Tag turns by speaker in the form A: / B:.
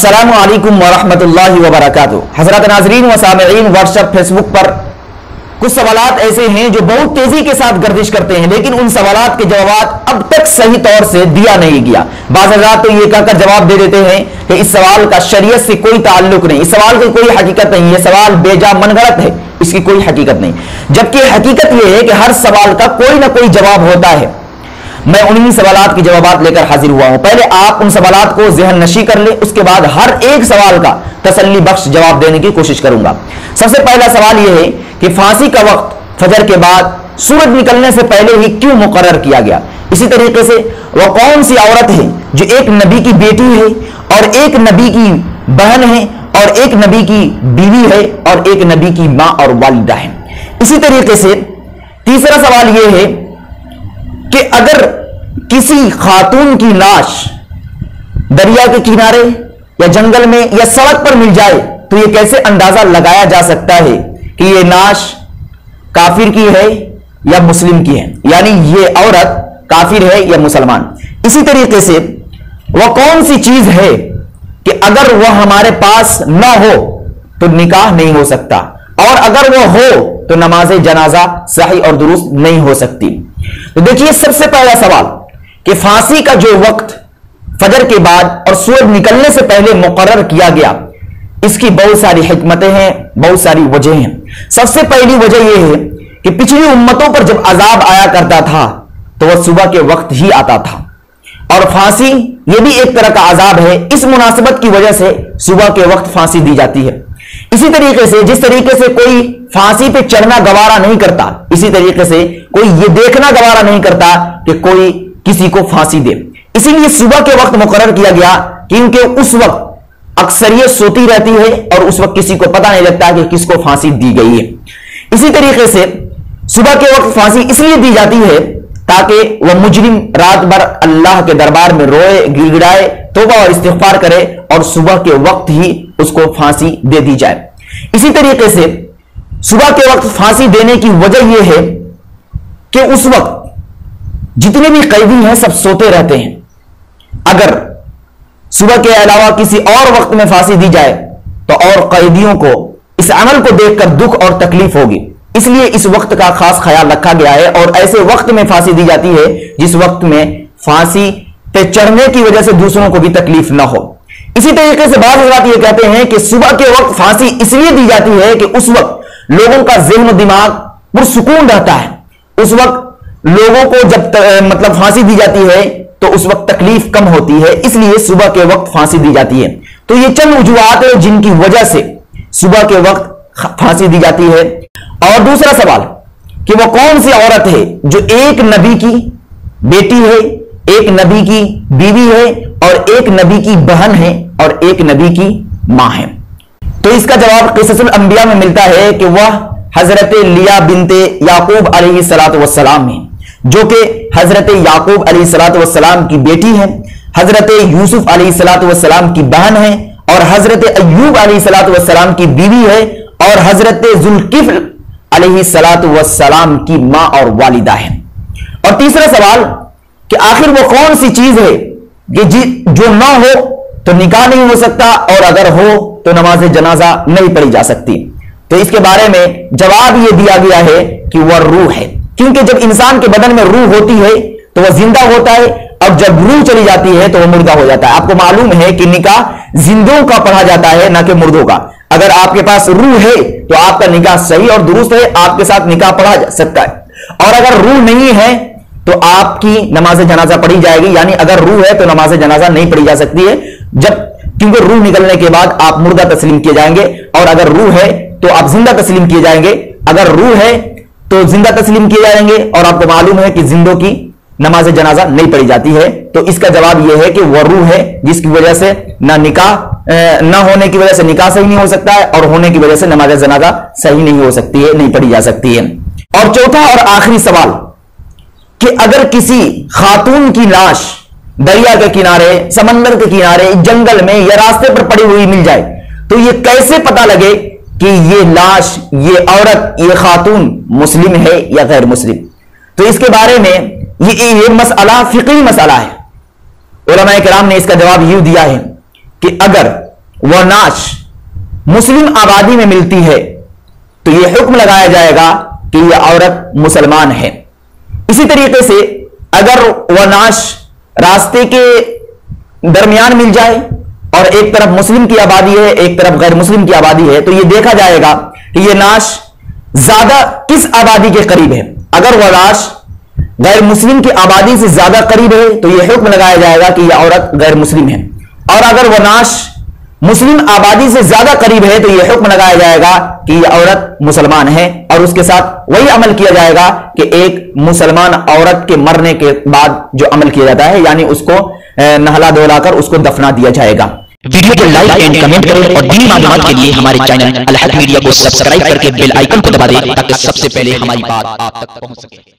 A: السلام علیکم ورحمۃ اللہ وبرکاتہ۔ حضرات ناظرین و سامعین، واٹس ایپ فیس بک پر کچھ سوالات ایسے ہیں جو بہت تیزی کے ساتھ گردش کرتے ہیں، لیکن ان سوالات کے جوابات اب تک صحیح طور سے دیا نہیں گیا۔ بعض حضرات تو یہ کہہ کر جواب دے دیتے ہیں کہ اس سوال کا شریعت سے کوئی تعلق نہیں، اس سوال کی کوئی حقیقت نہیں، یہ سوال بے جا من گھڑت ہے، اس کی کوئی حقیقت نہیں۔ جبکہ حقیقت یہ ہے کہ ہر سوال کا کوئی نہ کوئی جواب ہوتا ہے۔ میں انہی سوالات کے جوابات لے کر حاضر ہوا ہوں۔ پہلے آپ ان سوالات کو ذہن نشی کر لیں، اس کے بعد ہر ایک سوال کا تسلی بخش جواب دینے کی کوشش کروں گا۔ سب سے پہلا سوال یہ ہے کہ پھانسی کا وقت فجر کے بعد سورج نکلنے سے پہلے ہی کیوں مقرر کیا گیا؟ اسی طریقے سے وہ کون سی عورت ہے جو ایک نبی کی بیٹی ہے اور ایک نبی کی بہن ہے اور ایک نبی کی بیوی ہے اور ایک نبی کی ماں اور والدہ ہے؟ اسی طریقے سے تیسرا سوال یہ ہے کہ اگر کسی خاتون کی لاش دریا کے کنارے یا جنگل میں یا سڑک پر مل جائے تو یہ کیسے اندازہ لگایا جا سکتا ہے کہ یہ لاش کافر کی ہے یا مسلم کی ہے، یعنی یہ عورت کافر ہے یا مسلمان؟ اسی طریقے سے وہ کون سی چیز ہے کہ اگر وہ ہمارے پاس نہ ہو تو نکاح نہیں ہو سکتا، اور اگر وہ ہو تو نماز جنازہ صحیح اور درست نہیں ہو سکتی؟ تو دیکھیے، سب سے پہلا سوال کہ پھانسی کا جو وقت فجر کے بعد اور سورج نکلنے سے پہلے مقرر کیا گیا، اس کی بہت ساری حکمتیں ہیں، بہت ساری وجہ ہیں۔ سب سے پہلی وجہ یہ ہے کہ پچھلی امتوں پر جب عذاب آیا کرتا تھا تو وہ صبح کے وقت ہی آتا تھا، اور پھانسی یہ بھی ایک طرح کا عذاب ہے، اس مناسبت کی وجہ سے صبح کے وقت پھانسی دی جاتی ہے۔ اسی طریقے سے جس طریقے سے کوئی پھانسی پہ چڑھنا گوارا نہیں کرتا، اسی طریقے سے کوئی یہ دیکھنا گوارا نہیں کرتا کہ کوئی کسی کو پھانسی دے، اسی لیے صبح کے وقت مقرر کیا گیا، کیونکہ اس وقت اکثریت سوتی رہتی ہے اور اس وقت کسی کو پتہ نہیں لگتا کہ کس کو پھانسی دی گئی ہے۔ اسی طریقے سے صبح کے وقت پھانسی اس لیے دی جاتی ہے تاکہ وہ مجرم رات بھر اللہ کے دربار میں روئے، گڑ گڑائے، توبہ اور استغفار کرے، اور صبح کے وقت ہی اس کو پھانسی دے دی جائے۔ اسی طریقے سے صبح کے وقت پھانسی دینے کی وجہ یہ ہے کہ اس وقت جتنے بھی قیدی ہیں سب سوتے رہتے ہیں، اگر صبح کے علاوہ کسی اور وقت میں پھانسی دی جائے تو اور قیدیوں کو اس عمل کو دیکھ کر دکھ اور تکلیف ہوگی، اس لیے اس وقت کا خاص خیال رکھا گیا ہے، اور ایسے وقت میں پھانسی دی جاتی ہے جس وقت میں پھانسی پہ چڑھنے کی وجہ سے دوسروں کو بھی تکلیف نہ ہو۔ اسی طریقے سے بعض حضرات یہ کہتے ہیں کہ صبح کے وقت پھانسی اس لیے دی جاتی ہے کہ اس وقت لوگوں کا ذہن و دماغ پرسکون رہتا ہے، اس وقت لوگوں کو جب پھانسی دی جاتی ہے تو اس وقت تکلیف کم ہوتی ہے، اس لیے صبح کے وقت پھانسی دی جاتی ہے۔ تو یہ چند وجوہات ہیں جن کی وجہ سے صبح کے وقت پھانسی دی جاتی ہے۔ اور دوسرا سوال کہ وہ کون سی عورت ہے جو ایک نبی کی بیٹی ہے، ایک نبی کی بیوی ہے اور ایک نبی کی بہن ہے اور ایک نبی کی ماں ہے؟ تو اس کا جواب قصص الانبیاء میں ملتا ہے کہ وہ حضرت لیہ بنت یعقوب علیہ السلام ہے، جو کہ حضرت یعقوب علیہ السلام کی بیٹی ہے، حضرت یوسف علیہ السلام کی بہن ہے، اور حضرت ایوب علیہ السلام کی بیوی ہے، اور حضرت ذوالکفل علیہ السلام کی ماں اور والدہ ہے۔ اور تیسرا سوال کہ آخر وہ کون سی چیز ہے کہ جو نہ ہو تو نکاح نہیں ہو سکتا، اور اگر ہو تو نماز جنازہ نہیں پڑھی جا سکتی؟ تو اس کے بارے میں جواب یہ دیا گیا ہے کہ وہ روح ہے، کیونکہ جب انسان کے بدن میں روح ہوتی ہے تو وہ زندہ ہوتا ہے، اور جب روح چلی جاتی ہے تو وہ مردہ ہو جاتا ہے۔ آپ کو معلوم ہے کہ نکاح زندوں کا پڑھا جاتا ہے، نہ کہ مردوں کا۔ اگر آپ کے پاس روح ہے تو آپ کا نکاح صحیح اور درست ہے، آپ کے ساتھ نکاح پڑھا جا سکتا ہے، اور اگر روح نہیں ہے تو آپ کی نماز جنازہ پڑھی جائے گی، یعنی اگر روح ہے تو نماز جنازہ نہیں پڑھی جا سکتی ہے، کیونکہ روح نکلنے کے بعد آپ مردہ تسلیم کیے جائیں گے، اور اگر روح ہے تو آپ زندہ تسلیم کیے جائیں گے، اگر روح ہے تو زندہ تسلیم کیے جائیں گے، اور آپ کو معلوم ہے کہ زندوں کی نماز جنازہ نہیں پڑھی جاتی ہے۔ تو اس کا جواب یہ ہے کہ وہ روح ہے، جس کی وجہ سے نہ ہونے کی وجہ سے نکاح صحیح نہیں ہو سکتا ہے، اور ہونے کی وجہ سے نماز جنازہ صحیح نہیں ہو سکتی ہے، نہیں پڑھی جا سکتی ہے۔ اور چوتھا اور آخری سوال کہ اگر کسی خاتون کی لاش دریا کے کنارے، سمندر کے کنارے، جنگل میں یا راستے پر پڑی ہوئی مل جائے تو یہ کیسے پتا لگے کہ یہ لاش، یہ عورت، یہ خاتون مسلم ہے یا غیر مسلم؟ تو اس کے بارے میں یہ مسئلہ فقہی مسئلہ ہے۔ علماء کرام نے اس کا جواب یوں دیا ہے کہ اگر وہ نعش مسلم آبادی میں ملتی ہے تو یہ حکم لگایا جائے گا کہ یہ عورت مسلمان ہے. اسی طریقے سے اگر وہ نعش راستے کے درمیان مل جائے اور ایک طرف مسلم کی آبادی ہے ایک طرف غیر مسلم کی آبادی ہے تو یہ دیکھا جائے گا کہ یہ نعش زیادہ کس آبادی کے قریب ہے. اگر وہ نعش غیر مسلم کی آبادی سے زیادہ قریب ہے تو یہ حکم لگایا جائے گا کہ یہ عورت غیر مسلم ہے, اور اگر وہ نعش مسلم آبادی سے زیادہ قریب ہے تو یہ حکم لگایا جائے گا کہ یہ عورت مسلمان ہے, اور اس کے ساتھ وہی عمل کیا جائے گا کہ ایک مسلمان عورت کے مرنے کے بعد جو عمل کیا جاتا ہے, یعنی اس کو نہلا دھلا کر اس کو دفنا دیا جائے گا.
B: ویڈیو کو لائک اینڈ کمنٹ کریں اور دینی معلومات کے لیے ہمارے چینل الحق میڈیا کو سبسکرائب کر کے بیل آئیکن کو دبا دیں تاکہ سب سے پہلے ہماری بات آپ تک پہنچ سکے.